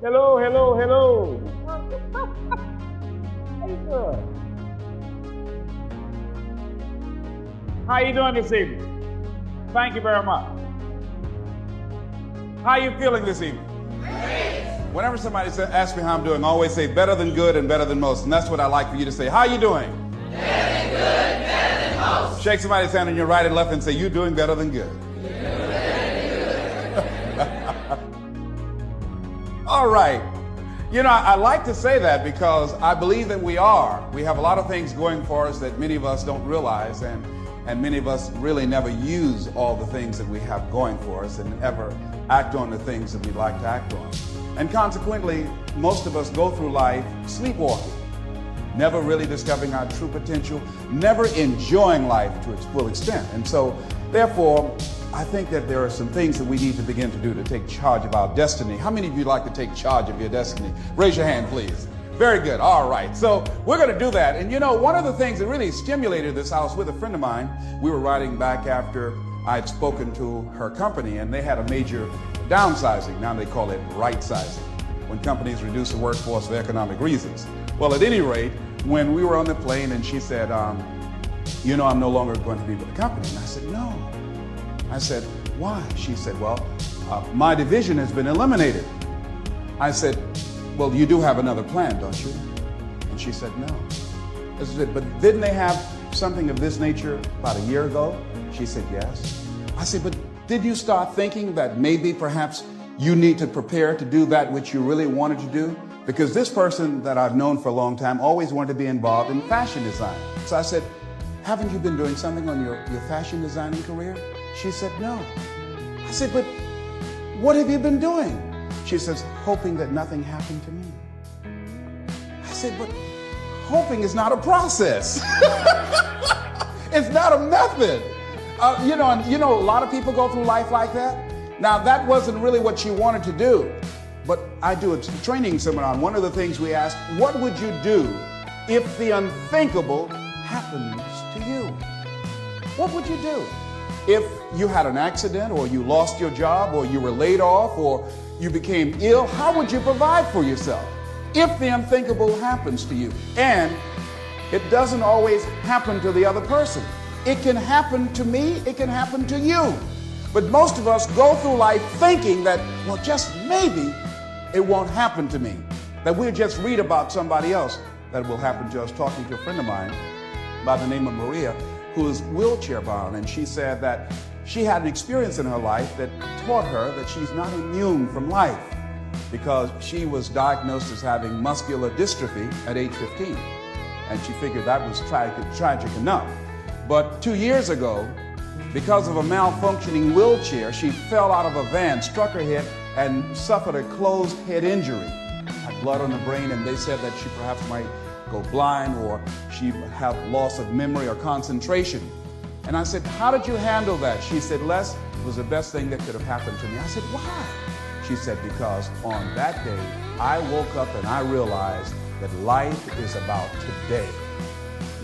Hello, hello, hello. How you doing? How you doing this evening? Thank you very much. How are you feeling this evening? Great. Whenever somebody asks me how I'm doing, I always say better than good and better than most. And that's what I like for you to say. How are you doing? Better than good, better than most. Shake somebody's hand on your right and left and say, you're doing better than good. You're doing better than good. All right. You know, I like to say that because I believe that we are. We have a lot of things going for us that many of us don't realize, and many of us really never use all the things that we have going for us and ever act on the things that we'd like to act on. And consequently, most of us go through life sleepwalking, never really discovering our true potential, never enjoying life to its full extent. And so, therefore, I think that there are some things that we need to begin to do to take charge of our destiny. How many of you like to take charge of your destiny? Raise your hand, please. Very good. All right. So we're going to do that. And you know, one of the things that really stimulated this, I was with a friend of mine. We were riding back after I'd spoken to her company, and they had a major downsizing. Now they call it right-sizing, when companies reduce the workforce for economic reasons. Well, at any rate, when we were on the plane and she said, you know, I'm no longer going to be with the company. And I said, no. I said, why? She said, well, my division has been eliminated. I said, well, you do have another plan, don't you? And she said, no. I said, but didn't they have something of this nature about a year ago? She said, yes. I said, but did you start thinking that maybe perhaps you need to prepare to do that which you really wanted to do? Because this person that I've known for a long time always wanted to be involved in fashion design. So I said, haven't you been doing something on your fashion designing career? She said, no. I said, but what have you been doing? She says, hoping that nothing happened to me. I said, but hoping is not a process. It's not a method. You know, a lot of people go through life like that. Now, that wasn't really what she wanted to do. But I do a training seminar, and one of the things we ask, what would you do if the unthinkable happens to you? What would you do? If you had an accident, or you lost your job, or you were laid off, or you became ill, how would you provide for yourself if the unthinkable happens to you? And it doesn't always happen to the other person. It can happen to me, it can happen to you. But most of us go through life thinking that, well, just maybe it won't happen to me. That we'll just read about somebody else that will happen to us. Talking to a friend of mine by the name of Maria, who is wheelchair bound, and she said that she had an experience in her life that taught her that she's not immune from life, because she was diagnosed as having muscular dystrophy at age 15, and she figured that was tragic enough. But 2 years ago, because of a malfunctioning wheelchair, she fell out of a van, struck her head, and suffered a closed head injury. Had blood on the brain, and they said that she perhaps might go blind, or she would have loss of memory or concentration. And I said, how did you handle that? She said, Les, it was the best thing that could have happened to me. I said, why? She said, because on that day, I woke up and I realized that life is about today.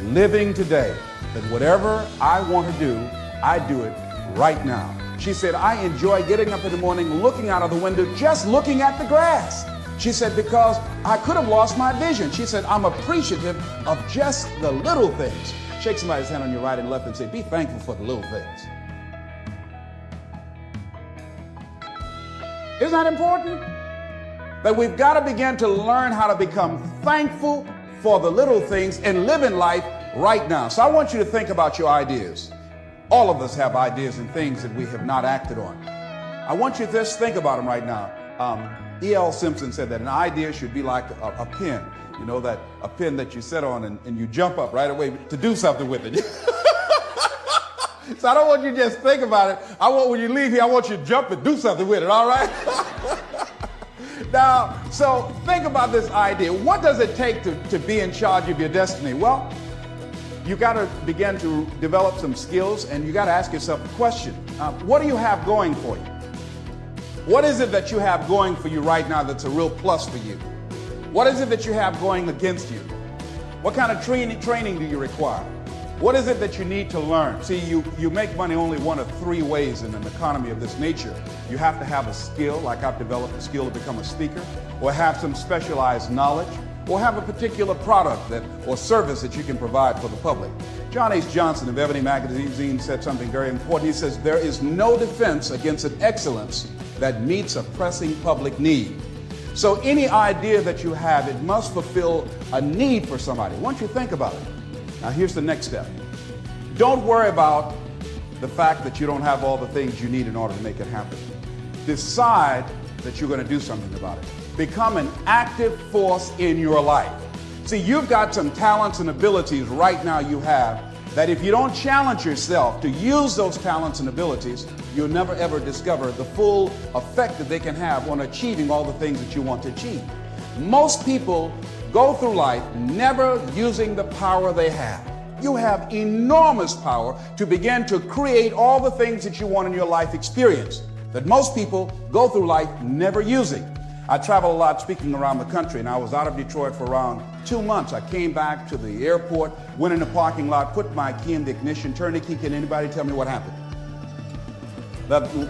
Living today. That whatever I want to do, I do it right now. She said, I enjoy getting up in the morning, looking out of the window, just looking at the grass. She said, because I could have lost my vision. She said, I'm appreciative of just the little things. Shake somebody's hand on your right and left and say, be thankful for the little things. Isn't that important? That we've got to begin to learn how to become thankful for the little things and live in life right now. So I want you to think about your ideas. All of us have ideas and things that we have not acted on. I want you to just think about them right now. E.L. Simpson said that an idea should be like a pen. You know, that a pen that you sit on and you jump up right away to do something with it. So I don't want you to just think about it. I want, when you leave here, I want you to jump and do something with it, all right? Now, so think about this idea. What does it take to be in charge of your destiny? Well, you got to begin to develop some skills, and you got to ask yourself a question. What do you have going for you? What is it that you have going for you right now that's a real plus for you? What is it that you have going against you? What kind of training do you require? What is it that you need to learn? See, you make money only one of three ways in an economy of this nature. You have to have a skill, like I've developed a skill to become a speaker, or have some specialized knowledge, or have a particular product or service that you can provide for the public. John H. Johnson of Ebony Magazine said something very important. He says, there is no defense against an excellence that meets a pressing public need. So any idea that you have, it must fulfill a need for somebody. Once you think about it. Now here's the next step. Don't worry about the fact that you don't have all the things you need in order to make it happen. Decide that you're going to do something about it. Become an active force in your life. See, you've got some talents and abilities right now you have that if you don't challenge yourself to use those talents and abilities, you'll never ever discover the full effect that they can have on achieving all the things that you want to achieve. Most people go through life never using the power they have. You have enormous power to begin to create all the things that you want in your life experience that most people go through life never using. I travel a lot speaking around the country, and I was out of Detroit for around 2 months. I came back to the airport, went in the parking lot, put my key in the ignition, turned the key. Can anybody tell me what happened?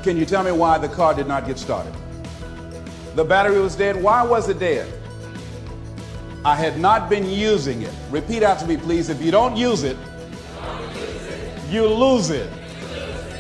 Can you tell me why the car did not get started? The battery was dead. Why was it dead? I had not been using it. Repeat after me, please. If you don't use it, you lose it.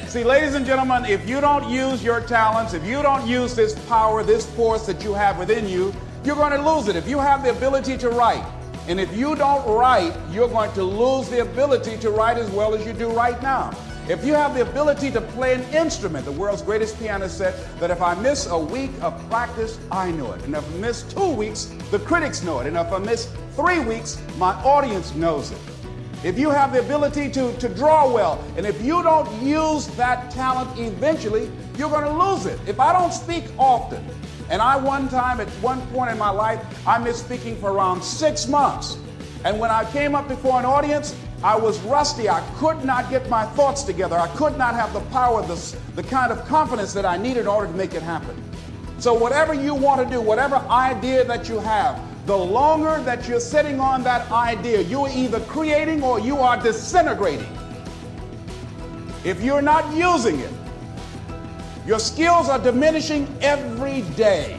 See, ladies and gentlemen, if you don't use your talents, if you don't use this power, this force that you have within you, you're going to lose it. If you have the ability to write, and if you don't write, you're going to lose the ability to write as well as you do right now. If you have the ability to play an instrument, the world's greatest pianist said that if I miss a week of practice, I know it. And if I miss 2 weeks, the critics know it. And if I miss 3 weeks, my audience knows it. If you have the ability to draw well, and if you don't use that talent eventually, you're going to lose it. If I don't speak often, and at one point in my life, I missed speaking for around 6 months. And when I came up before an audience, I was rusty. I could not get my thoughts together. I could not have the power, the kind of confidence that I needed in order to make it happen. So whatever you want to do, whatever idea that you have, the longer that you're sitting on that idea, you're either creating or you are disintegrating. If you're not using it, your skills are diminishing every day.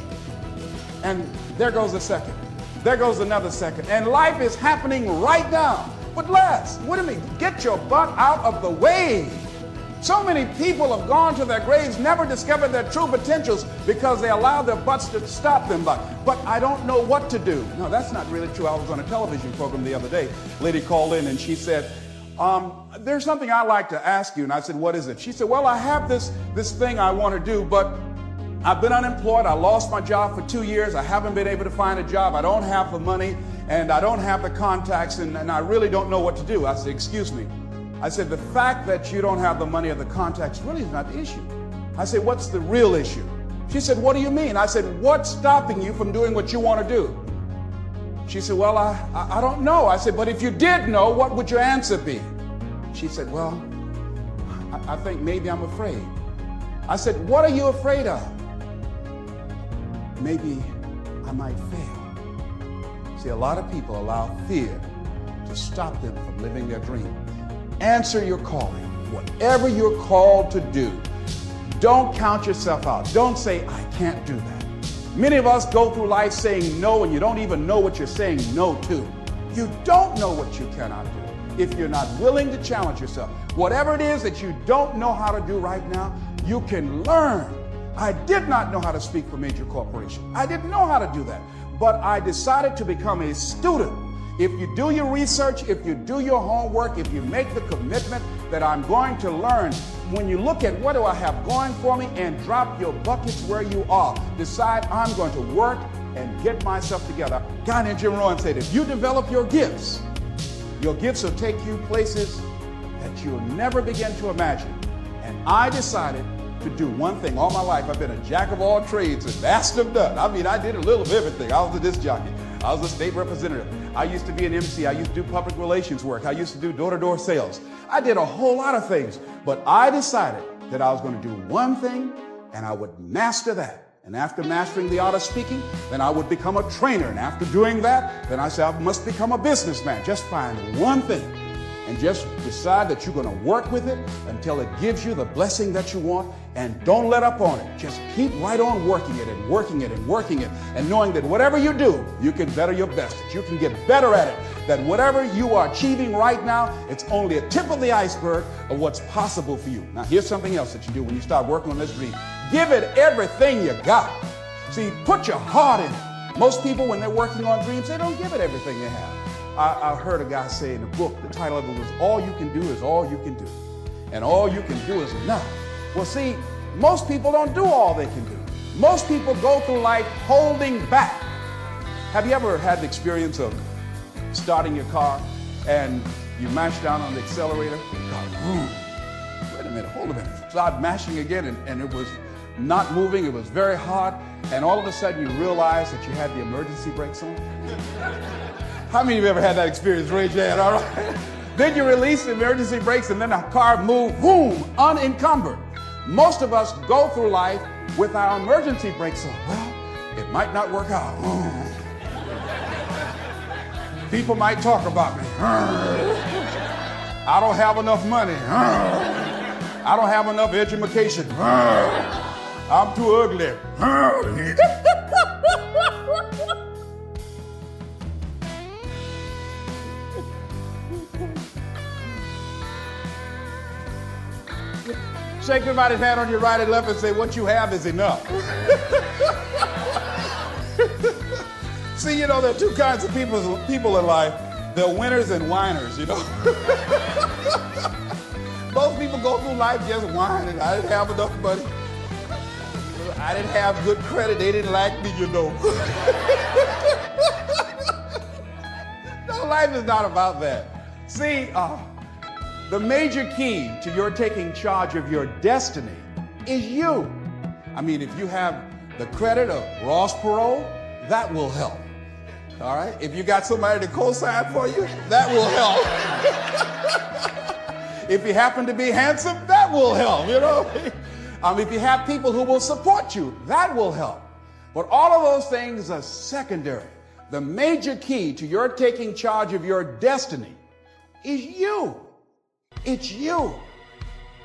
And there goes a second. There goes another second. And life is happening right now. But Les, what do you mean? Get your butt out of the way. So many people have gone to their graves, never discovered their true potentials because they allowed their butts to stop them. But I don't know what to do. No, that's not really true. I was on a television program the other day. A lady called in and she said, there's something I'd like to ask you. And I said, what is it? She said, well, I have this thing I want to do, but I've been unemployed. I lost my job for 2 years. I haven't been able to find a job. I don't have the money and I don't have the contacts and I really don't know what to do. I said, excuse me. I said, the fact that you don't have the money or the contacts really is not the issue. I said, what's the real issue? She said, what do you mean? I said, what's stopping you from doing what you want to do? She said, well, I don't know. I said, but if you did know, what would your answer be? She said, well, I think maybe I'm afraid. I said, what are you afraid of? Maybe I might fail. See, a lot of people allow fear to stop them from living their dream. Answer your calling. Whatever you're called to do, don't count yourself out. Don't say, I can't do that. Many of us go through life saying no, and you don't even know what you're saying no to. You don't know what you cannot do if you're not willing to challenge yourself. Whatever it is that you don't know how to do right now, you can learn. I did not know how to speak for major corporations. I didn't know how to do that. But I decided to become a student. If you do your research, if you do your homework, if you make the commitment that I'm going to learn, when you look at what do I have going for me and drop your buckets where you are, decide I'm going to work and get myself together. A guy named Jim Rohn said, if you develop your gifts will take you places that you'll never begin to imagine. And I decided to do one thing all my life. I've been a jack of all trades and master of none. I mean, I did a little of everything. I was a disc jockey. I was a state representative. I used to be an MC. I used to do public relations work. I used to do door-to-door sales. I did a whole lot of things, but I decided that I was going to do one thing and I would master that. And after mastering the art of speaking, then I would become a trainer. And after doing that, then I said, I must become a businessman. Just find one thing. and just decide that you're going to work with it until it gives you the blessing that you want, and don't let up on it. Just keep right on working it and working it and working it, and knowing that whatever you do, you can better your best, that you can get better at it, that whatever you are achieving right now, it's only a tip of the iceberg of what's possible for you. Now, here's something else that you do when you start working on this dream. Give it everything you got. See, put your heart in it. Most people, when they're working on dreams, they don't give it everything they have. I heard a guy say in a book, the title of it was, All You Can Do Is All You Can Do. And all you can do is enough. Well, see, most people don't do all they can do. Most people go through life holding back. Have you ever had the experience of starting your car and you mash down on the accelerator? The car, boom. Wait a minute, hold a minute. Start mashing again, and it was not moving. It was very hard. And all of a sudden you realize that you had the emergency brakes on. How many of you ever had that experience? Raise your hand, all right? Then you release the emergency brakes and then the car moved, boom, unencumbered. Most of us go through life with our emergency brakes on. Well, it might not work out. People might talk about me. I don't have enough money. I don't have enough education. I'm too ugly. Shake somebody's hand on your right and left and say, what you have is enough. See, you know, there are two kinds of people in life. They're winners and whiners, you know. Most people go through life just whining. I didn't have enough money. I didn't have good credit. They didn't like me, you know. No, life is not about that. See, the major key to your taking charge of your destiny is you. I mean, if you have the credit of Ross Perot, that will help. All right? If you got somebody to co-sign for you, that will help. If you happen to be handsome, that will help, you know? If you have people who will support you, that will help. But all of those things are secondary. The major key to your taking charge of your destiny is you. It's you.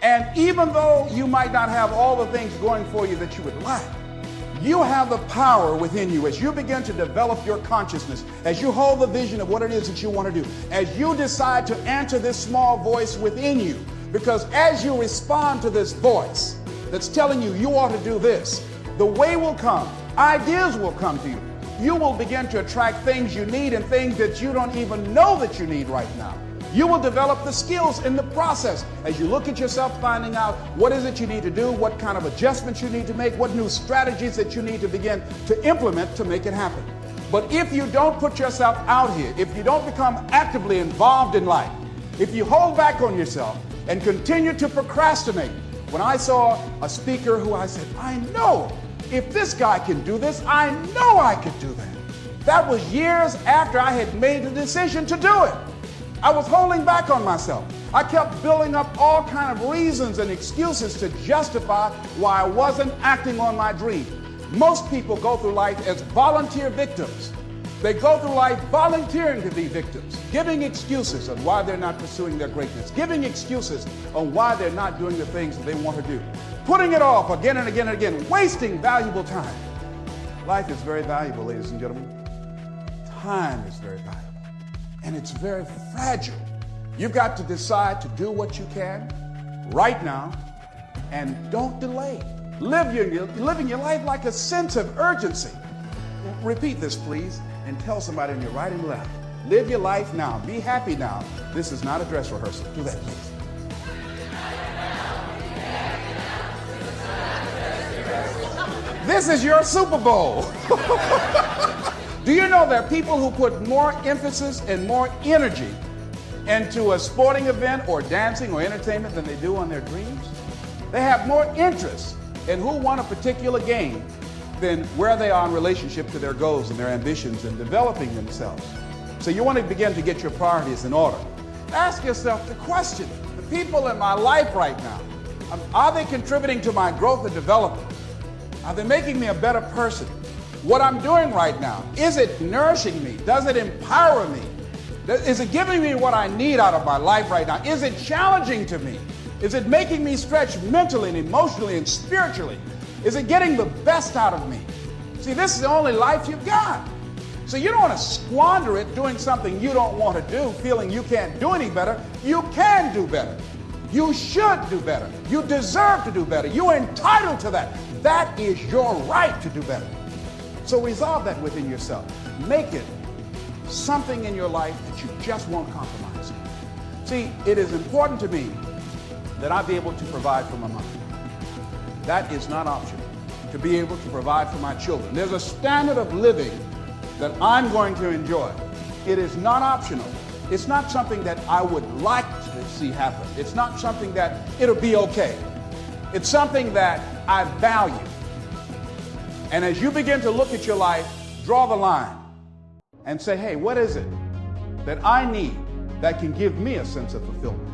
And even though you might not have all the things going for you that you would like, you have the power within you as you begin to develop your consciousness, as you hold the vision of what it is that you want to do, as you decide to answer this small voice within you. Because as you respond to this voice that's telling you you ought to do this, the way will come, ideas will come to you. You will begin to attract things you need and things that you don't even know that you need right now. You will develop the skills in the process as you look at yourself, finding out what is it you need to do, what kind of adjustments you need to make, what new strategies that you need to begin to implement to make it happen. But if you don't put yourself out here, if you don't become actively involved in life, if you hold back on yourself and continue to procrastinate, when I saw a speaker who I said, I know if this guy can do this, I know I could do that. That was years after I had made the decision to do it. I was holding back on myself. I kept building up all kinds of reasons and excuses to justify why I wasn't acting on my dream. Most people go through life as volunteer victims. They go through life volunteering to be victims, giving excuses on why they're not pursuing their greatness, giving excuses on why they're not doing the things that they want to do, putting it off again and again and again, wasting valuable time. Life is very valuable, ladies and gentlemen. Time is very valuable. And it's very fragile. You've got to decide to do what you can right now and don't delay. Living your life like a sense of urgency. Repeat this, please, and tell somebody on your right and left. Live your life now. Be happy now. This is not a dress rehearsal. Do that, please. This is your Super Bowl. Do you know there are people who put more emphasis and more energy into a sporting event or dancing or entertainment than they do on their dreams? They have more interest in who won a particular game than where they are in relationship to their goals and their ambitions and developing themselves. So you want to begin to get your priorities in order. Ask yourself the question, the people in my life right now, are they contributing to my growth and development? Are they making me a better person? What I'm doing right now, is it nourishing me? Does it empower me? Is it giving me what I need out of my life right now? Is it challenging to me? Is it making me stretch mentally and emotionally and spiritually? Is it getting the best out of me? See, this is the only life you've got. So you don't want to squander it doing something you don't want to do, feeling you can't do any better. You can do better. You should do better. You deserve to do better. You're entitled to that. That is your right to do better. So resolve that within yourself. Make it something in your life that you just won't compromise on. See, it is important to me that I be able to provide for my mother. That is not optional. To be able to provide for my children. There's a standard of living that I'm going to enjoy. It is not optional. It's not something that I would like to see happen. It's not something that it'll be okay. It's something that I value. And as you begin to look at your life, draw the line and say, hey, what is it that I need that can give me a sense of fulfillment?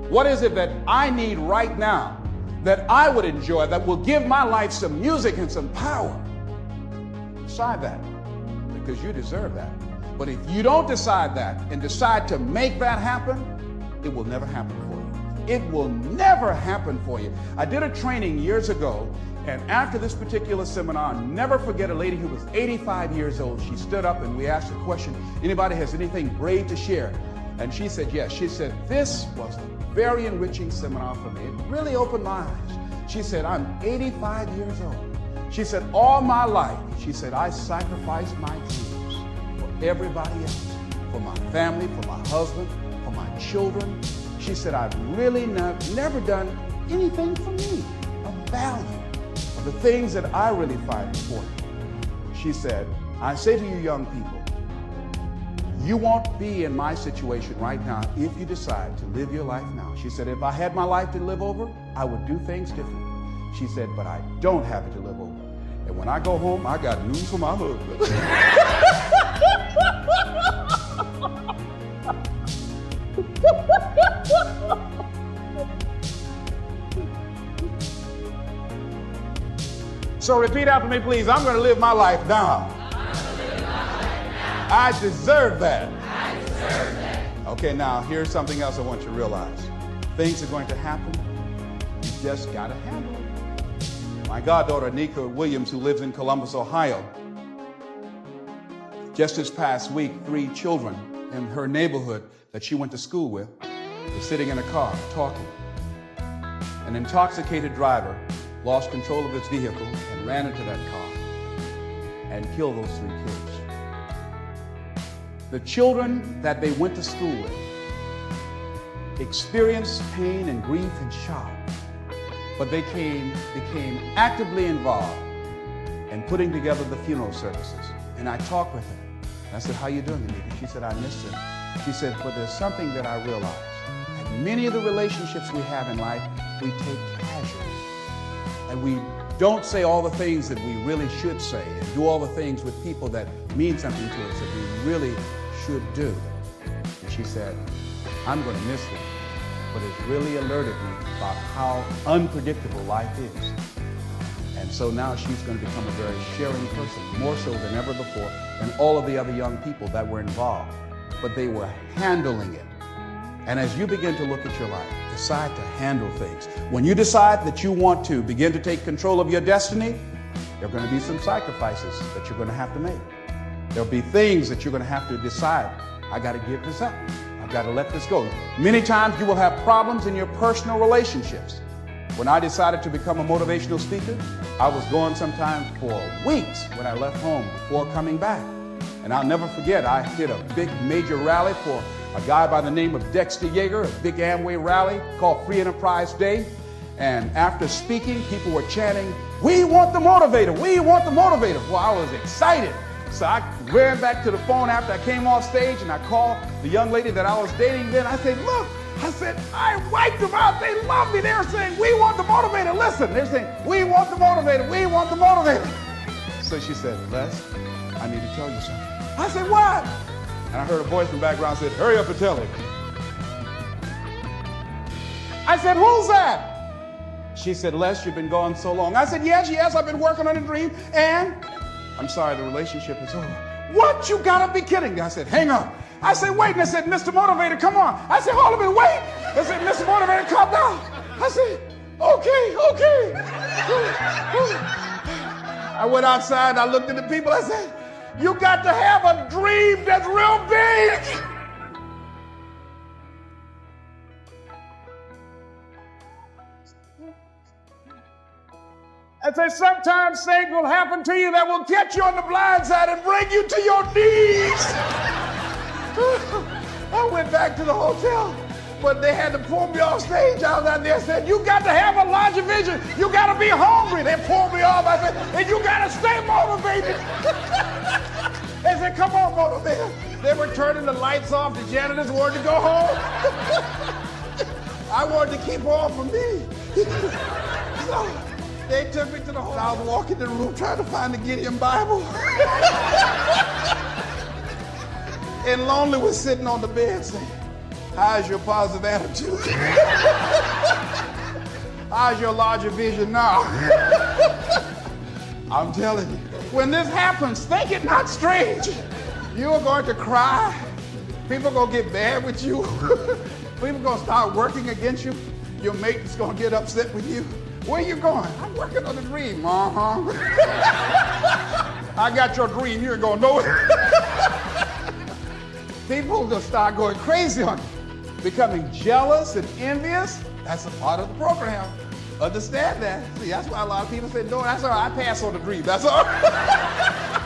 What is it that I need right now that I would enjoy, that will give my life some music and some power? Decide that, because you deserve that. But if you don't decide that and decide to make that happen, it will never happen for you. It will never happen for you. I did a training years ago, and after this particular seminar, I'll never forget a lady who was 85 years old. She stood up and we asked the question, anybody has anything brave to share? And she said yes. She said, this was a very enriching seminar for me. It really opened my eyes. She said, I'm 85 years old. She said, all my life, she said, I sacrificed my dreams for everybody else, for my family, for my husband, for my children. She said, I've really never done anything for me of value, of the things that I really find important. She said, I say to you young people, you won't be in my situation right now if you decide to live your life now. She said, if I had my life to live over, I would do things different. She said, but I don't have it to live over. And when I go home, I got news for my husband. So repeat after me, please. I'm going to live my life now. I deserve that. I deserve that. Okay, now here's something else I want you to realize. Things are going to happen. You just got to handle it. My goddaughter, Nika Williams, who lives in Columbus, Ohio, just this past week, 3 children in her neighborhood that she went to school with were sitting in a car talking. An intoxicated driver lost control of his vehicle and ran into that car and killed those 3 kids. The children that they went to school with experienced pain and grief and shock, but they became actively involved in putting together the funeral services. And I talked with her. And I said, how you doing, Anita? She said, I miss them. She said, but there's something that I realized. That many of the relationships we have in life, we take casually. And we don't say all the things that we really should say and do all the things with people that mean something to us that we really should do. And she said, I'm going to miss them, but it's really alerted me about how unpredictable life is. And so now she's going to become a very sharing person, more so than ever before, and all of the other young people that were involved. But they were handling it. And as you begin to look at your life, decide to handle things. When you decide that you want to begin to take control of your destiny, there are going to be some sacrifices that you're going to have to make. There'll be things that you're going to have to decide. I got to give this up. I've got to let this go. Many times you will have problems in your personal relationships. When I decided to become a motivational speaker, I was gone sometime for weeks when I left home before coming back. And I'll never forget, I did a big major rally for a guy by the name of Dexter Yeager, a big Amway rally called Free Enterprise Day. And after speaking, people were chanting, we want the motivator, we want the motivator. Well, I was excited. So I ran back to the phone after I came off stage and I called the young lady that I was dating then. I said, look, I wiped them out. They love me. They were saying, we want the motivator. Listen, they're saying, we want the motivator. We want the motivator. So she said, Les, I need to tell you something. I said, what? And I heard a voice from the background said, hurry up and tell him. I said, who's that? She said, Les, you've been gone so long. I said, yes, I've been working on a dream. And I'm sorry, the relationship is over. What? You gotta be kidding me. I said, hang up. I said, wait. And they said, Mr. Motivator, come on. I said, hold a minute, wait. They said, Mr. Motivator, calm down. I said, okay. I went outside, I looked at the people, I said, you got to have a dream that's real big. I say sometimes things will happen to you that will get you on the blind side and bring you to your knees. I went back to the hotel, but they had to pull me off stage. I was out there and said, you got to have a larger vision. You got to be hungry. They pulled me off. I said, and you got to stay motivated. They said, come on, motivator. They were turning the lights off. The janitors wanted to go home. I wanted to keep on for me. So they took me to the hotel. I was walking in the room trying to find the Gideon Bible. And Lonely was sitting on the bed saying, how's your positive attitude? How's your larger vision now? I'm telling you, when this happens, think it not strange. You are going to cry. People are going to get mad with you. People are going to start working against you. Your mate is going to get upset with you. Where you going? I'm working on a dream. I got your dream. You ain't going to know it. People will start going crazy on you. Becoming jealous and envious, that's a part of the program. Understand that. See, that's why a lot of people say, no, that's all right. I pass on the dream. That's all right.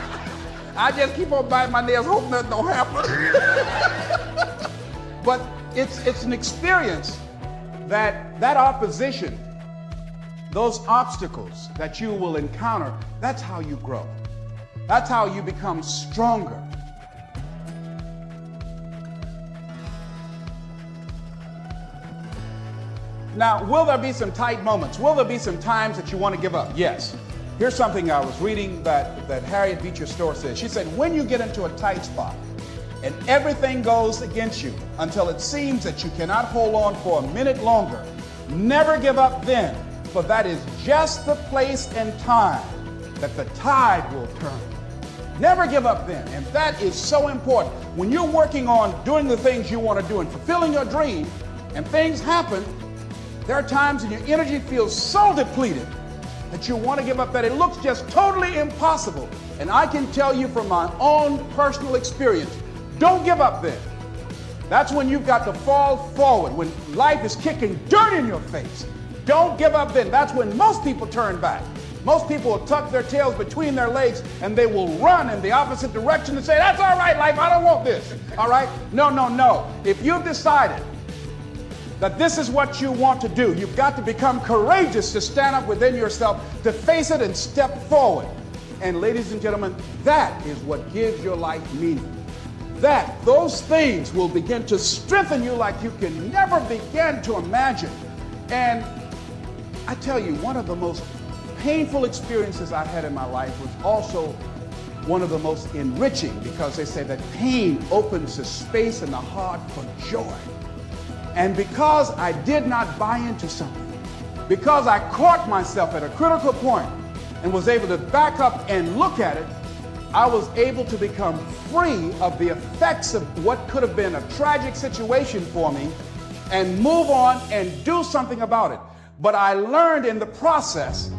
I just keep on biting my nails, hope nothing don't happen. But it's an experience that opposition, those obstacles that you will encounter, that's how you grow. That's how you become stronger. Now, will there be some tight moments? Will there be some times that you want to give up? Yes. Here's something I was reading that Harriet Beecher Stowe said. She said, when you get into a tight spot and everything goes against you until it seems that you cannot hold on for a minute longer, never give up then, for that is just the place and time that the tide will turn. Never give up then. And that is so important. When you're working on doing the things you want to do and fulfilling your dream, and things happen, there are times when your energy feels so depleted that you want to give up, that it looks just totally impossible. And I can tell you from my own personal experience, don't give up then. That's when you've got to fall forward, when life is kicking dirt in your face. Don't give up then. That's when most people turn back. Most people will tuck their tails between their legs and they will run in the opposite direction and say, that's all right, life, I don't want this. All right? No. If you've decided that this is what you want to do, you've got to become courageous to stand up within yourself, to face it and step forward. And ladies and gentlemen, that is what gives your life meaning. Those things will begin to strengthen you like you can never begin to imagine. And I tell you, one of the most painful experiences I've had in my life was also one of the most enriching, because they say that pain opens the space in the heart for joy. And because I did not buy into something, because I caught myself at a critical point and was able to back up and look at it, I was able to become free of the effects of what could have been a tragic situation for me and move on and do something about it. But I learned in the process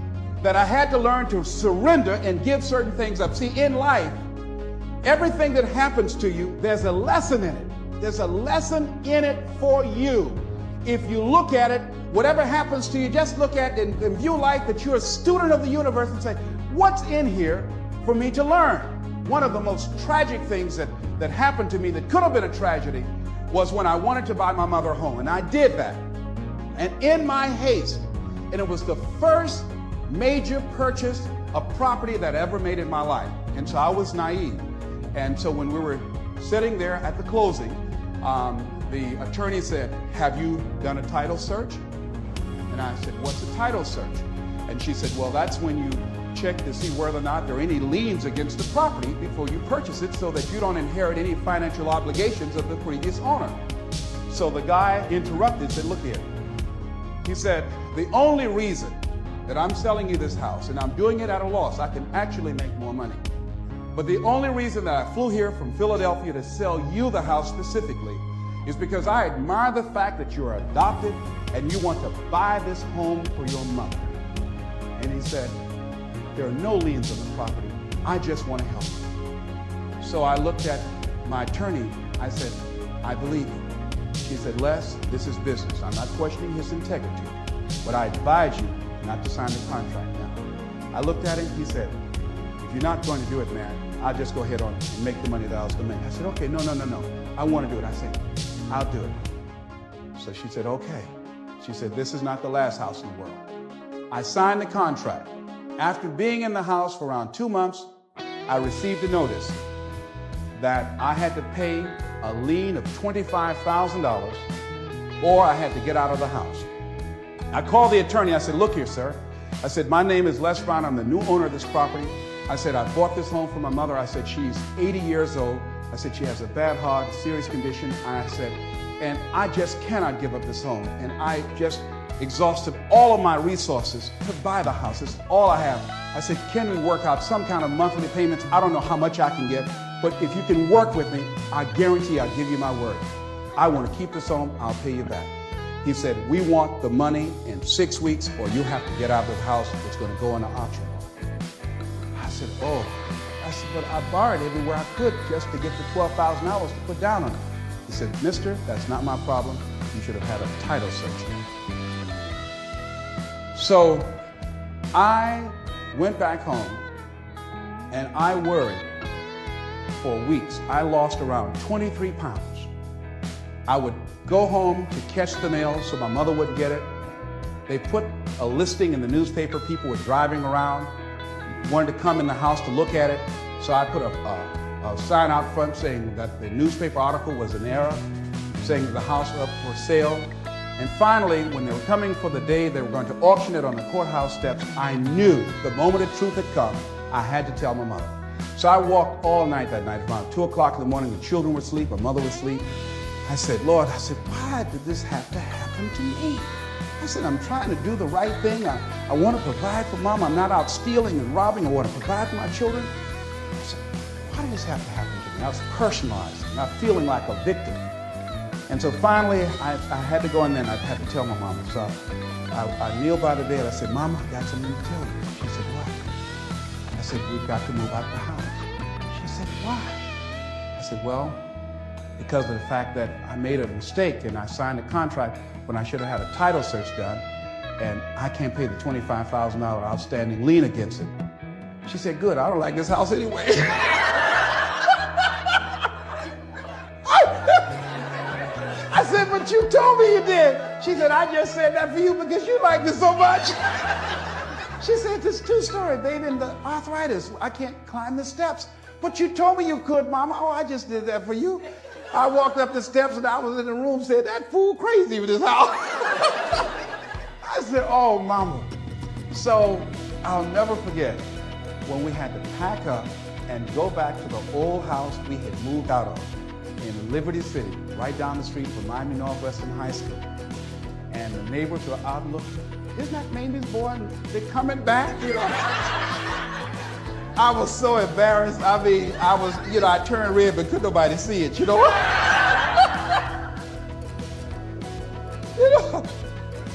that I had to learn to surrender and give certain things up. See, in life, everything that happens to you, there's a lesson in it. There's a lesson in it for you. If you look at it, whatever happens to you, just look at it and view life that you're a student of the universe and say, what's in here for me to learn? One of the most tragic things that happened to me that could have been a tragedy was when I wanted to buy my mother a home. And I did that. And in my haste, and it was the first major purchase of property that I ever made in my life. And so I was naive. And so when we were sitting there at the closing, the attorney said, have you done a title search? And I said, what's a title search? And she said, well, that's when you check to see whether or not there are any liens against the property before you purchase it, so that you don't inherit any financial obligations of the previous owner. So the guy interrupted, said, look here. He said, the only reason that I'm selling you this house, and I'm doing it at a loss, I can actually make more money, But the only reason that I flew here from Philadelphia to sell you the house specifically is because I admire the fact that you're adopted and you want to buy this home for your mother. And he said, there are no liens on the property. I just want to help you. So I looked at my attorney. I said, I believe you. She said, Les, this is business. I'm not questioning his integrity, but I advise you not to sign the contract now. I looked at him. He said, if you're not going to do it, man, I'll just go ahead on and make the money that I was going to make. I said, okay, no. I want to do it. I said, I'll do it. So she said, okay. She said, this is not the last house in the world. I signed the contract. After being in the house for around 2 months, I received a notice that I had to pay a lien of $25,000 or I had to get out of the house. I called the attorney. I said, look here, sir. I said, my name is Les Brown. I'm the new owner of this property. I said, I bought this home for my mother. I said, she's 80 years old. I said, she has a bad heart, serious condition. I said, and I just cannot give up this home. And I just exhausted all of my resources to buy the house. It's all I have. I said, can we work out some kind of monthly payments? I don't know how much I can get, but if you can work with me, I guarantee I'll give you my word. I want to keep this home. I'll pay you back. He said, we want the money in 6 weeks or you have to get out of the house. It's going to go on the auction. I said, oh. I said, but I borrowed everywhere I could just to get the $12,000 to put down on it. He said, mister, that's not my problem. You should have had a title search. So I went back home and I worried for weeks. I lost around 23 pounds. I would go home to catch the mail so my mother wouldn't get it. They put a listing in the newspaper. People were driving around, wanted to come in the house to look at it. So I put a sign out front saying that the newspaper article was an error, saying that the house was up for sale. And finally, when they were coming for the day they were going to auction it on the courthouse steps, I knew the moment the truth had come, I had to tell my mother. So I walked all night that night. Around 2 o'clock in the morning, the children were asleep, my mother was asleep. I said, Lord, why did this have to happen to me? I said, I'm trying to do the right thing. I want to provide for Mom. I'm not out stealing and robbing. I want to provide for my children. I said, why did this have to happen to me? I was personalizing, not feeling like a victim. And so finally, I had to go in there and I had to tell my mama. So I kneeled by the bed. I said, Mama, I got something to tell you. She said, what? I said, we've got to move out the house. She said, why? I said, well, because of the fact that I made a mistake and I signed a contract when I should have had a title search done, and I can't pay the $25,000 outstanding lien against it. She said, good, I don't like this house anyway. I said, but you told me you did. She said, I just said that for you because you like this so much. She said, this two-story, baby, and the arthritis, I can't climb the steps. But you told me you could, Mama. Oh, I just did that for you. I walked up the steps and I was in the room, said, that fool crazy with this house. I said, oh, Mama. So I'll never forget when we had to pack up and go back to the old house we had moved out of in Liberty City, right down the street from Miami Northwestern High School. And the neighbors were out looking, isn't that Mamie's boy? They're coming back, you know. I was so embarrassed. I mean, I turned red, but couldn't nobody see it, you know? You know?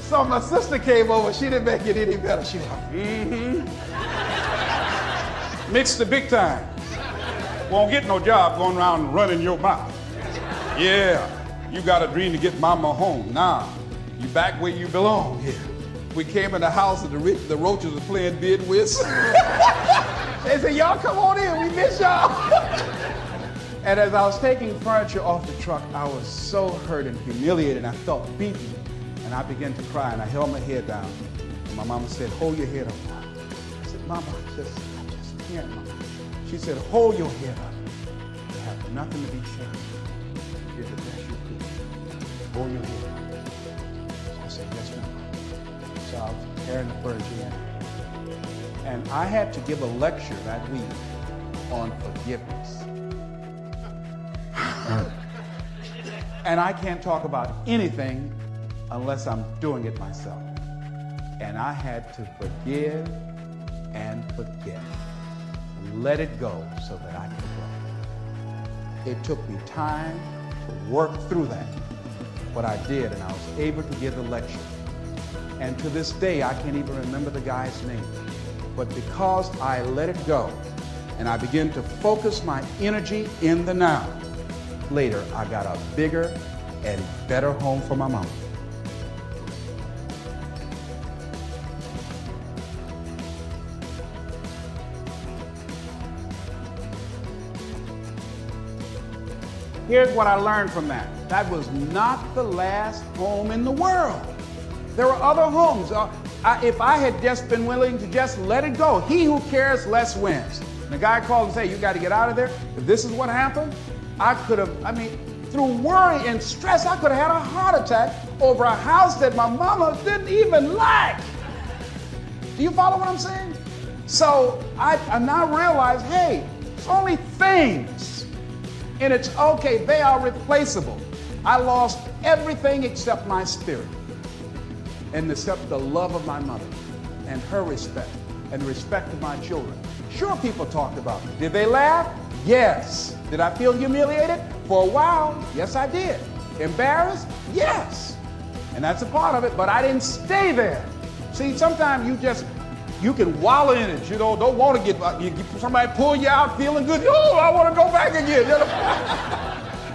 So my sister came over. She didn't make it any better. She was like, mixed the big time. Won't get no job going around and running your mouth. Yeah, you got a dream to get Mama home. Nah, you back where you belong here. We came in the house and the roaches were playing bid whist. They said, y'all come on in, we miss y'all. And as I was taking furniture off the truck, I was so hurt and humiliated. I felt beaten. And I began to cry and I held my head down. And my mama said, hold your head up. I said, Mama, I just can't, Mama. She said, hold your head up. You have nothing to be ashamed of. You did the best you could. Hold your head up. I said, yes, Mama. So I was carrying the furniture in. And I had to give a lecture that week on forgiveness. And I can't talk about anything unless I'm doing it myself. And I had to forgive and forget. let it go so that I could grow. It took me time to work through that, but I did, and I was able to give the lecture. And to this day, I can't even remember the guy's name. But because I let it go, and I began to focus my energy in the now, later I got a bigger and better home for my mama. Here's what I learned from that. That was not the last home in the world. There were other homes. If I had just been willing to just let it go, he who cares less wins. And the guy called and said, you got to get out of there. If this is what happened, I could have, through worry and stress, I could have had a heart attack over a house that my mama didn't even like. Do you follow what I'm saying? So I now realize, hey, it's only things. And it's okay, they are replaceable. I lost everything except my spirit, and except the love of my mother, and her respect, and the respect of my children. Sure, people talked about me. Did they laugh? Yes. Did I feel humiliated? For a while, yes I did. Embarrassed? Yes. And that's a part of it, but I didn't stay there. See, sometimes you can wallow in it, don't want to get, somebody pull you out feeling good, oh, I want to go back again.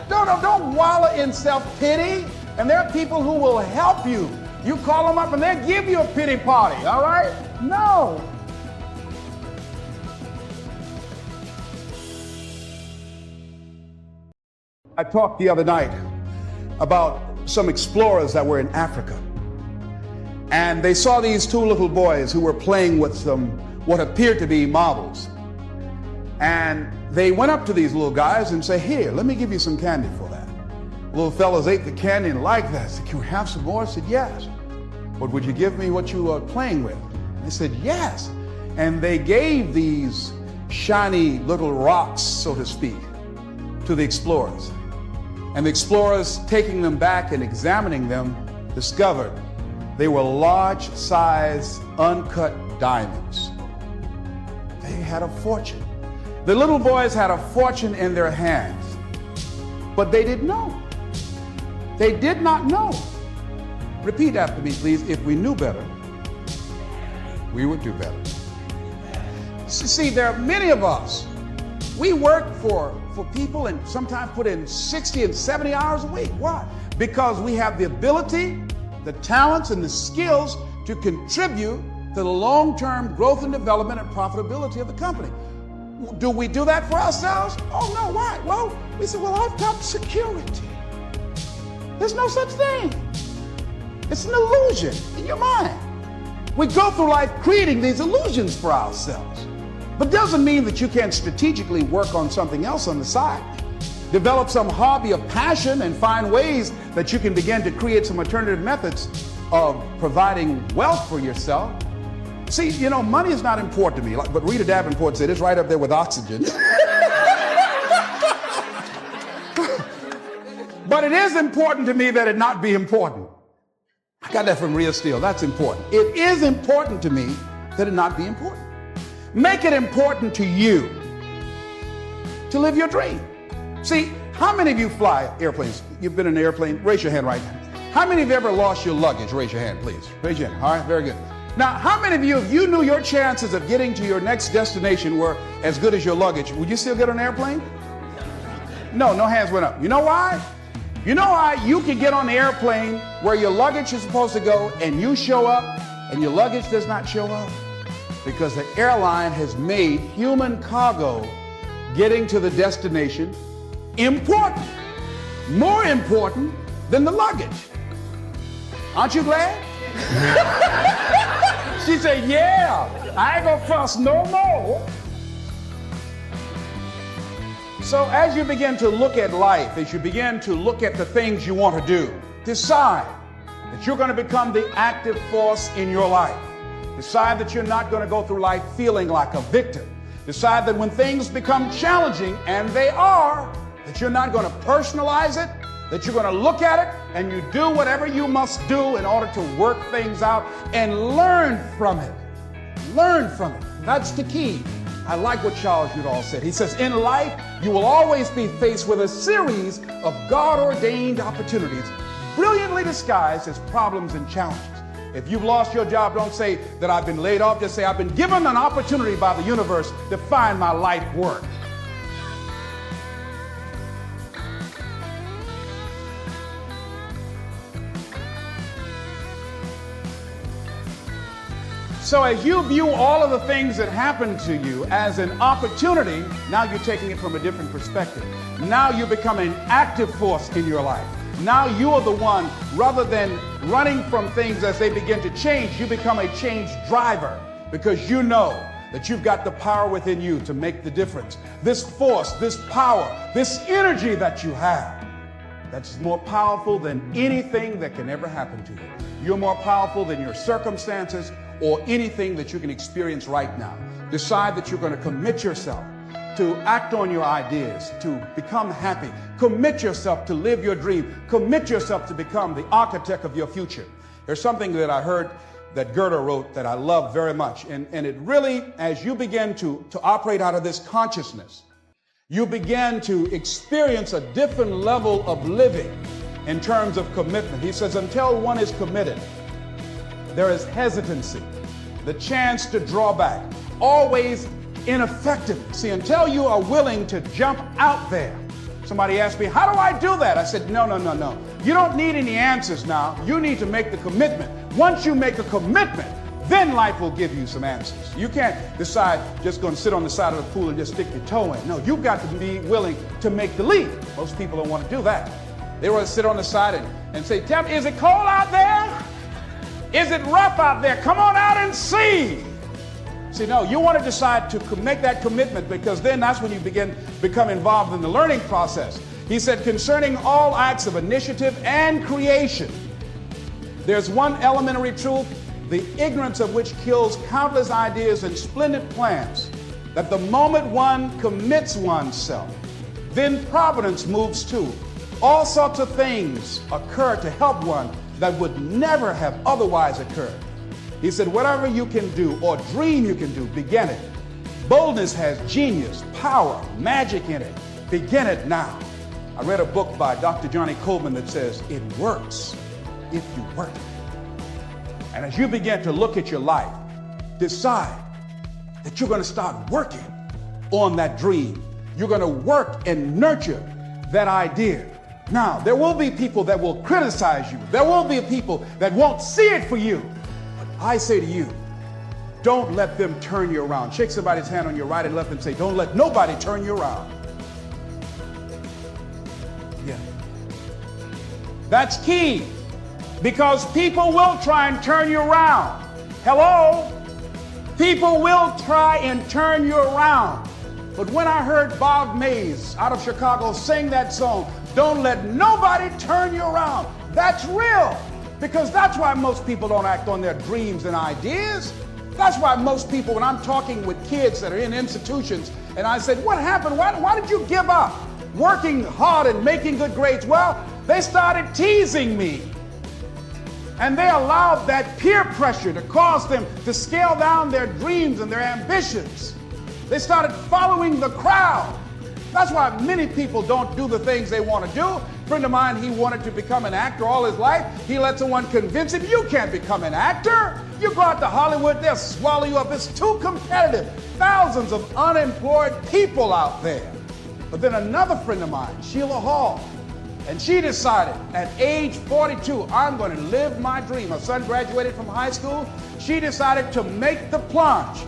Don't wallow in self-pity, and there are people who will help you. You call them up and they'll give you a pity party, all right? No. I talked the other night about some explorers that were in Africa. And they saw these two little boys who were playing with some what appeared to be marbles. And they went up to these little guys and said, here, let me give you some candy for that. The little fellas ate the candy and liked that. I said, can we have some more? I said, yes. But would you give me what you were playing with? They said, yes. And they gave these shiny little rocks, so to speak, to the explorers. And the explorers, taking them back and examining them, discovered they were large-size, uncut diamonds. They had a fortune. The little boys had a fortune in their hands, but they didn't know. They did not know. Repeat after me, please. If we knew better, we would do better. See, there are many of us, we work for people and sometimes put in 60 and 70 hours a week. Why? Because we have the ability, the talents, and the skills to contribute to the long-term growth and development and profitability of the company. Do we do that for ourselves? Oh no, why? Well, we say, well, I've got security. There's no such thing. It's an illusion in your mind. We go through life creating these illusions for ourselves. But doesn't mean that you can't strategically work on something else on the side. Develop some hobby of passion and find ways that you can begin to create some alternative methods of providing wealth for yourself. See, money is not important to me, but Rita Davenport said it's right up there with oxygen. But it is important to me that it not be important. I got that from Rhea Steele. That's important. It is important to me that it not be important. Make it important to you to live your dream. See, how many of you fly airplanes? You've been in an airplane? Raise your hand right now. How many of you ever lost your luggage? Raise your hand, please. Raise your hand. All right, very good. Now, how many of you, if you knew your chances of getting to your next destination were as good as your luggage, would you still get on an airplane? No hands went up. You know why? You know why you can get on the airplane where your luggage is supposed to go and you show up and your luggage does not show up? Because the airline has made human cargo getting to the destination important, more important than the luggage. Aren't you glad? She said, yeah, I ain't gonna fuss no more. So as you begin to look at life, as you begin to look at the things you want to do, decide that you're going to become the active force in your life. Decide that you're not going to go through life feeling like a victim. Decide that when things become challenging, and they are, that you're not going to personalize it, that you're going to look at it and you do whatever you must do in order to work things out and learn from it. Learn from it. That's the key. I like what Charles Udall said. He says, in life, you will always be faced with a series of God-ordained opportunities, brilliantly disguised as problems and challenges. If you've lost your job, don't say that I've been laid off. Just say I've been given an opportunity by the universe to find my life work. So as you view all of the things that happen to you as an opportunity, now you're taking it from a different perspective. Now you become an active force in your life. Now you are the one, rather than running from things as they begin to change, you become a change driver because you know that you've got the power within you to make the difference. This force, this power, this energy that you have, that's more powerful than anything that can ever happen to you. You're more powerful than your circumstances or anything that you can experience right now. Decide that you're going to commit yourself to act on your ideas, to become happy. Commit yourself to live your dream. Commit yourself to become the architect of your future. There's something that I heard that Goethe wrote that I love very much. And it really, as you begin to operate out of this consciousness, you begin to experience a different level of living in terms of commitment. He says, until one is committed, there is hesitancy, the chance to draw back, always ineffectiveness. See, until you are willing to jump out there. Somebody asked me, how do I do that? I said, no. You don't need any answers now. You need to make the commitment. Once you make a commitment, then life will give you some answers. You can't decide just going to sit on the side of the pool and just stick your toe in. No, you've got to be willing to make the leap. Most people don't want to do that. They want to sit on the side and say, tell me, is it cold out there? Is it rough out there? Come on out and see. See, no, you want to decide to make that commitment because then that's when you become involved in the learning process. He said, concerning all acts of initiative and creation, there's one elementary truth, the ignorance of which kills countless ideas and splendid plans, that the moment one commits oneself, then Providence moves too. All sorts of things occur to help one that would never have otherwise occurred. He said, whatever you can do or dream you can do, begin it. Boldness has genius, power, magic in it. Begin it now. I read a book by Dr. Johnny Coleman that says, it works if you work it. And as you begin to look at your life, decide that you're going to start working on that dream. You're going to work and nurture that idea. Now, there will be people that will criticize you. There will be people that won't see it for you. But I say to you, don't let them turn you around. Shake somebody's hand on your right and left and say, don't let nobody turn you around. Yeah. That's key, because people will try and turn you around. Hello? People will try and turn you around. But when I heard Bob Mays out of Chicago sing that song, don't let nobody turn you around, that's real. Because that's why most people don't act on their dreams and ideas. That's why most people, when I'm talking with kids that are in institutions, and I said, what happened? Why did you give up working hard and making good grades? Well, they started teasing me. And they allowed that peer pressure to cause them to scale down their dreams and their ambitions. They started following the crowd. That's why many people don't do the things they want to do. A friend of mine, he wanted to become an actor all his life. He let someone convince him, you can't become an actor. You go out to Hollywood, they'll swallow you up. It's too competitive. Thousands of unemployed people out there. But then another friend of mine, Sheila Hall, and she decided at age 42, I'm going to live my dream. Her son graduated from high school. She decided to make the plunge,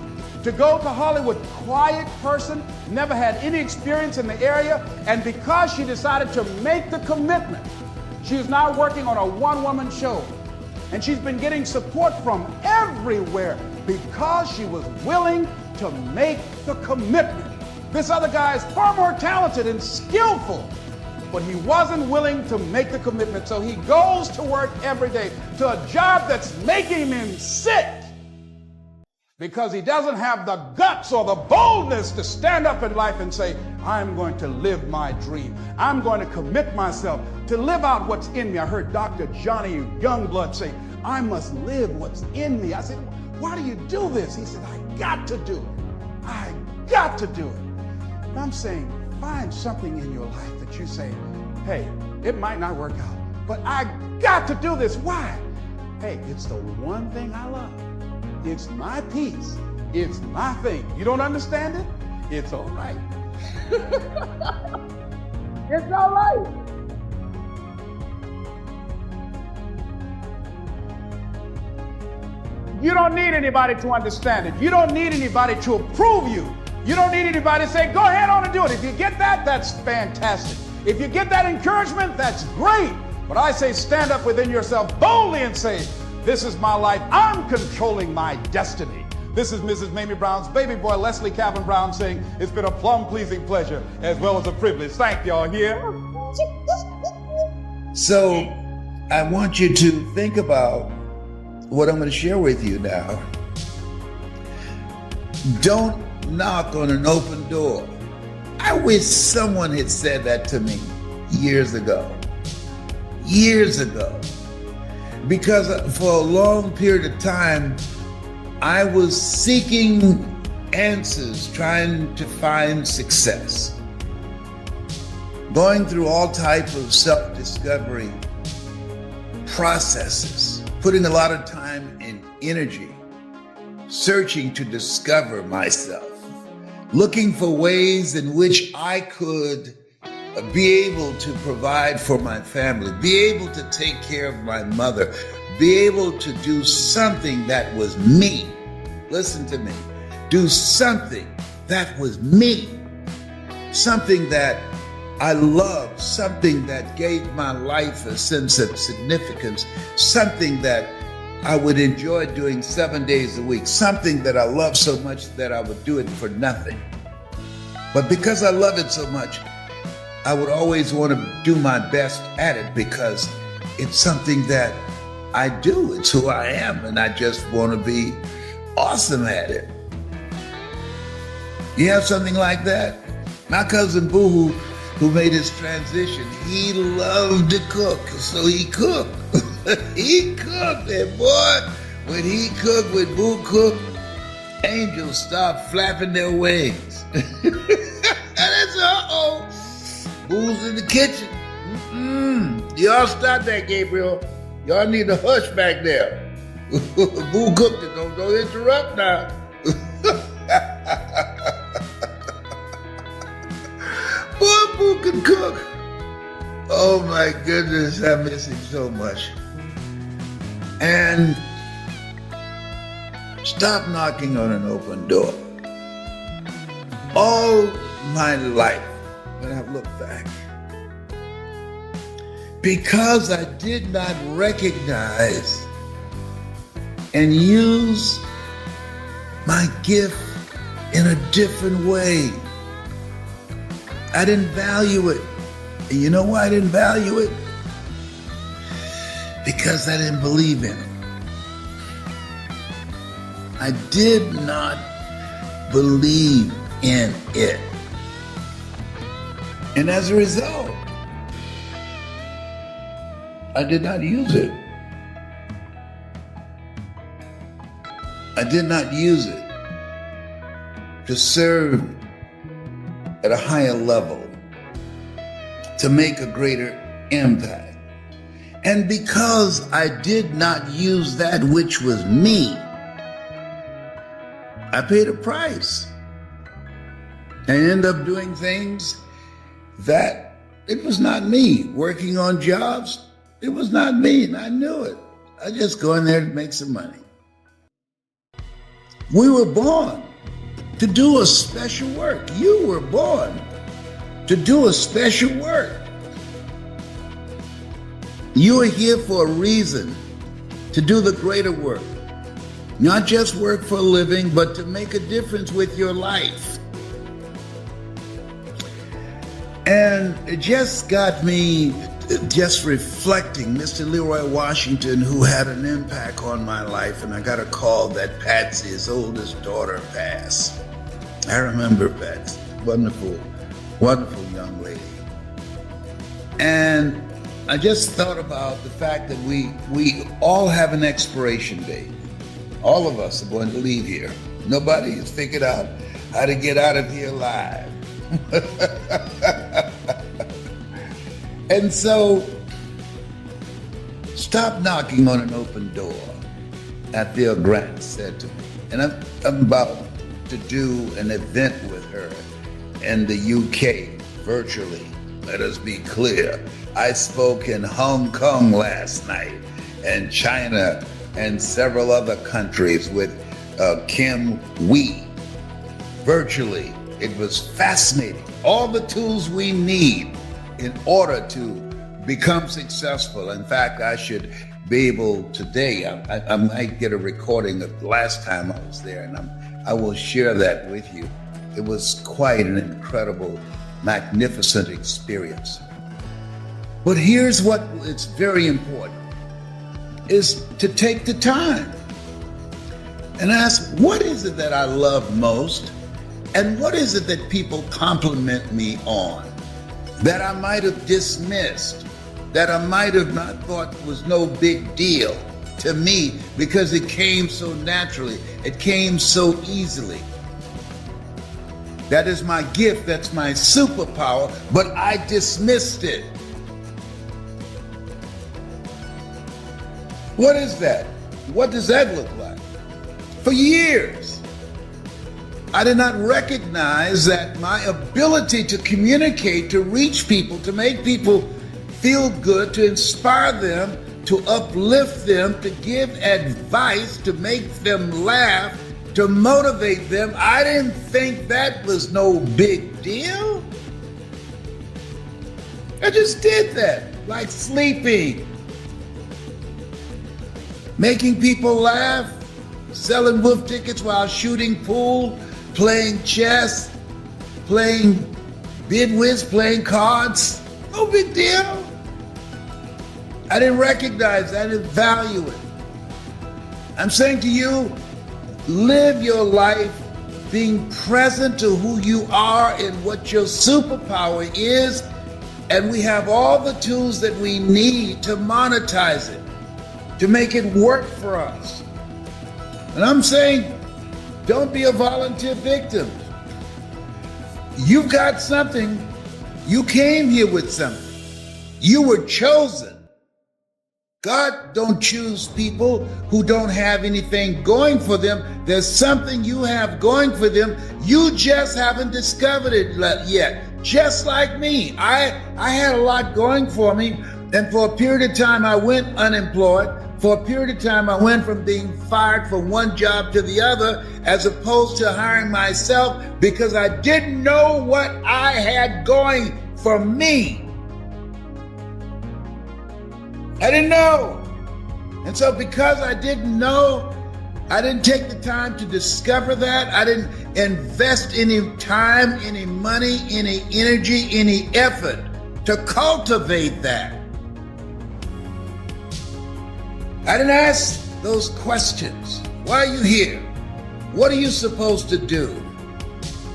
to go to Hollywood. Quiet person, never had any experience in the area. And because she decided to make the commitment, she is now working on a one-woman show. And she's been getting support from everywhere because she was willing to make the commitment. This other guy is far more talented and skillful, but he wasn't willing to make the commitment. So he goes to work every day to a job that's making him sick because he doesn't have the guts or the boldness to stand up in life and say, I'm going to live my dream. I'm going to commit myself to live out what's in me. I heard Dr. Johnny Youngblood say, I must live what's in me. I said, why do you do this? He said, I got to do it. I got to do it. And I'm saying, find something in your life that you say, hey, it might not work out, but I got to do this. Why? Hey, it's the one thing I love. It's my peace. It's my thing. You don't understand it? It's all right. It's all right. You don't need anybody to understand it. You don't need anybody to approve you. You don't need anybody to say, go ahead on and do it. If you get that, that's fantastic. If you get that encouragement, that's great. But I say stand up within yourself boldly and say, this is my life. I'm controlling my destiny. This is Mrs. Mamie Brown's baby boy, Leslie Calvin Brown, saying it's been a plum-pleasing pleasure as well as a privilege. Thank y'all here. So I want you to think about what I'm going to share with you now. Don't knock on an open door. I wish someone had said that to me years ago. Years ago. Because for a long period of time, I was seeking answers, trying to find success. Going through all types of self-discovery processes, putting a lot of time and energy, searching to discover myself, looking for ways in which I could be able to provide for my family, be able to take care of my mother, be able to do something that was me. Listen to me. Do something that was me. Something that I loved, something that gave my life a sense of significance, something that I would enjoy doing 7 days a week, something that I love so much that I would do it for nothing. But because I love it so much, I would always want to do my best at it because it's something that I do. It's who I am, and I just want to be awesome at it. You have something like that? My cousin Boo, who made his transition, he loved to cook, so he cooked. He cooked, and boy, when he cooked, when Boo cooked, angels stopped flapping their wings. And it's, Boo's in the kitchen. Y'all stop that, Gabriel. Y'all need to hush back there. Boo cooked it. Don't interrupt now. Boy, Boo can cook. Oh my goodness, I miss him so much. And stop knocking on an open door. All my life, when I look back, because I did not recognize and use my gift in a different way. I didn't value it. And you know why I didn't value it? Because I didn't believe in it. I did not believe in it. And as a result, I did not use it. I did not use it to serve at a higher level, to make a greater impact. And because I did not use that which was me, I paid a price. I ended up doing things that it was not me. Working on jobs, it was not me, and I knew it. I just go in there to make some money. We were born to do a special work. You were born to do a special work. You are here for a reason, to do the greater work. Not just work for a living, but to make a difference with your life. And it just got me just reflecting, Mr. Leroy Washington, who had an impact on my life, and I got a call that Patsy, his oldest daughter, passed. I remember Patsy, wonderful, wonderful young lady. And I just thought about the fact that we all have an expiration date. All of us are going to leave here. Nobody has figured out how to get out of here alive. And so, stop knocking on an open door, Athea Grant said to me. And I'm about to do an event with her in the UK virtually. Let us be clear. I spoke in Hong Kong last night, and China, and several other countries with Kim Wee. Virtually, it was fascinating. All the tools we need in order to become successful. In fact, I should be able today, I might get a recording of the last time I was there, and I will share that with you. It was quite an incredible, magnificent experience. But here's what is very important, is to take the time and ask, what is it that I love most? And what is it that people compliment me on that I might have dismissed, that I might have not thought was no big deal to me because it came so naturally, it came so easily. That is my gift, that's my superpower, but I dismissed it. What is that? What does that look like? For years, I did not recognize that my ability to communicate, to reach people, to make people feel good, to inspire them, to uplift them, to give advice, to make them laugh, to motivate them. I didn't think that was no big deal. I just did that, like sleeping, making people laugh, selling wolf tickets while shooting pool, playing chess, playing bid whist, playing cards. No big deal. I didn't recognize, I didn't value it. I'm saying to you, live your life being present to who you are and what your superpower is, and we have all the tools that we need to monetize it, to make it work for us. And I'm saying, don't be a volunteer victim. You've got something. You came here with something. You were chosen. God don't choose people who don't have anything going for them. There's something you have going for them. You just haven't discovered it yet. Just like me. I had a lot going for me, and for a period of time I went unemployed. For a period of time I went from being fired from one job to the other, as opposed to hiring myself, because I didn't know what I had going for me. I didn't know. And so because I didn't know, I didn't take the time to discover that. I didn't invest any time, any money, any energy, any effort to cultivate that. I didn't ask those questions. Why are you here? What are you supposed to do?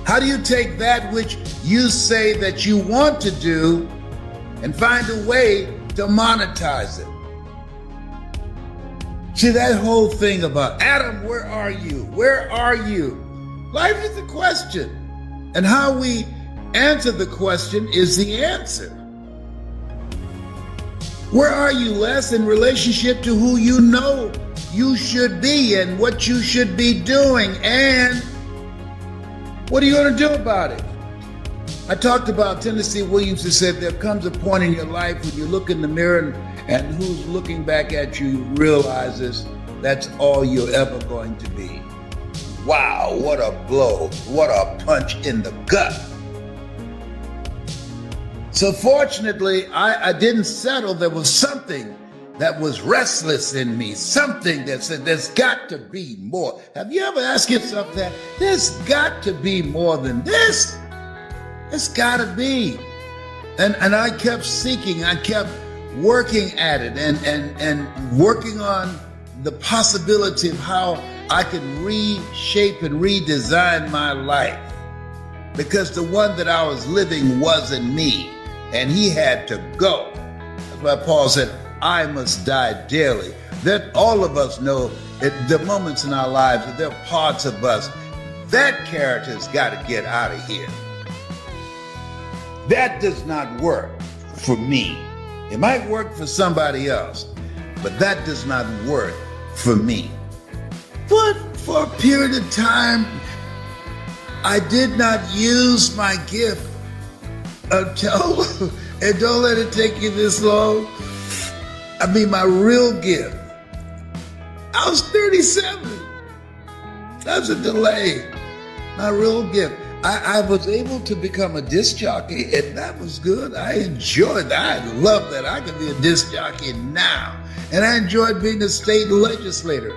How do you take that which you say that you want to do and find a way to monetize it? See, that whole thing about, Adam, where are you? Where are you? Life is a question. And how we answer the question is the answer. Where are you, Les, in relationship to who you know you should be and what you should be doing? And what are you going to do about it? I talked about Tennessee Williams, who said there comes a point in your life when you look in the mirror and who's looking back at you realizes that's all you're ever going to be. Wow, what a blow, what a punch in the gut. So fortunately, I didn't settle. There was something that was restless in me, something that said, there's got to be more. Have you ever asked yourself that? There's got to be more than this. It's got to be. And I kept seeking, I kept working at it and working on the possibility of how I could reshape and redesign my life. Because the one that I was living wasn't me, and he had to go. That's why Paul said, I must die daily. That all of us know at the moments in our lives that there are parts of us that character's got to get out of here. That does not work for me. It might work for somebody else, but that does not work for me. But for a period of time, I did not use my gift until, and don't let it take you this long. I mean, my real gift. I was 37. That's a delay. My real gift. I was able to become a disc jockey, and that was good. I enjoyed that. I love that. I could be a disc jockey now. And I enjoyed being a state legislator.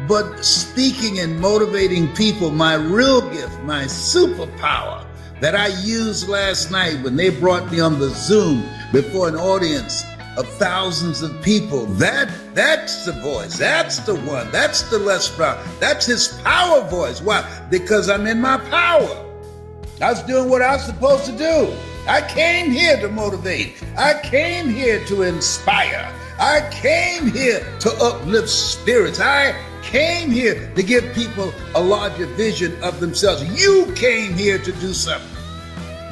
But speaking and motivating people, my real gift, my superpower that I used last night when they brought me on the Zoom before an audience of thousands of people, that's the voice. That's the one. That's the Les Brown. That's his power voice. Why? Because I'm in my power. I was doing what I was supposed to do. I came here to motivate. I came here to inspire. I came here to uplift spirits. I came here to give people a larger vision of themselves. You came here to do something.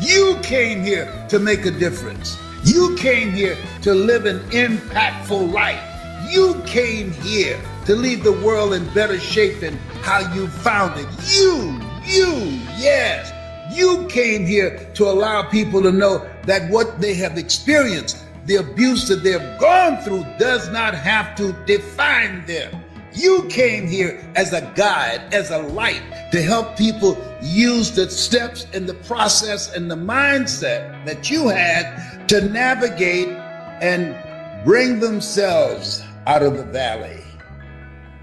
You came here to make a difference. You came here to live an impactful life. You came here to leave the world in better shape than how you found it. Yes. You came here to allow people to know that what they have experienced, the abuse that they've gone through, does not have to define them. You came here as a guide, as a light, to help people use the steps and the process and the mindset that you had to navigate and bring themselves out of the valley.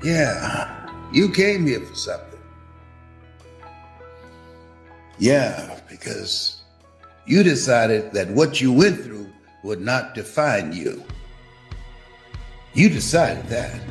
Yeah, you came here for something. Yeah, because you decided that what you went through would not define you. You decided that.